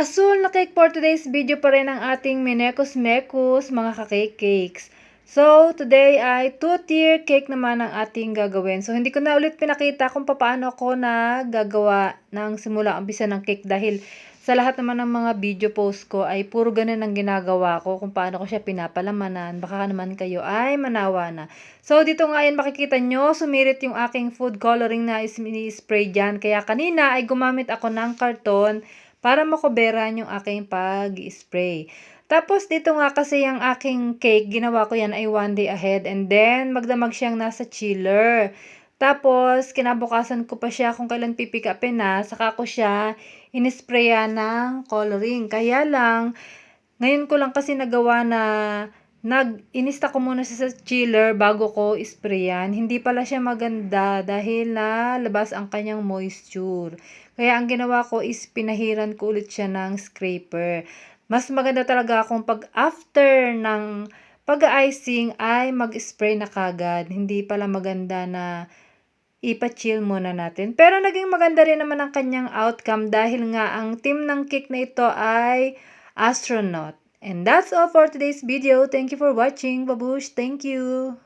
Asul na cake for today's video pa rin ang ating minekos-mekos mga ka-cake cakes. So, today ay 2-tier cake naman ang ating gagawin. So, hindi ko na ulit pinakita kung paano ako gagawa ng simula umpisa ng cake dahil sa lahat naman ng mga video post ko ay puro ganun ang ginagawa ko kung paano ko siya pinapalamanan. Baka naman kayo ay manawa na. So, dito nga yan makikita nyo, sumirit yung aking food coloring na spray dyan. Kaya kanina ay gumamit ako ng karton para makoberan yung aking pag-spray. Tapos dito nga kasi yung aking cake, ginawa ko yan ay 1 day ahead and then magdamag siyang nasa chiller. Tapos kinabukasan ko pa siya kung kailan pipick upin na, saka ko siya inisprayan ng coloring. Kaya lang, ngayon ko lang kasi nagawa na inista ko muna siya sa chiller bago ko sprayan. Hindi pala siya maganda dahil labas ang kanyang moisture. Kaya ang ginawa ko is pinahiran ko ulit siya ng scraper. Mas maganda talaga kung pag after ng pag-icing ay mag-spray na kagad. Hindi pala maganda na ipa-chill muna natin. Pero naging maganda rin naman ang kanyang outcome dahil nga ang team ng cake na ito ay astronaut. And that's all for today's video. Thank you for watching. Babush, thank you.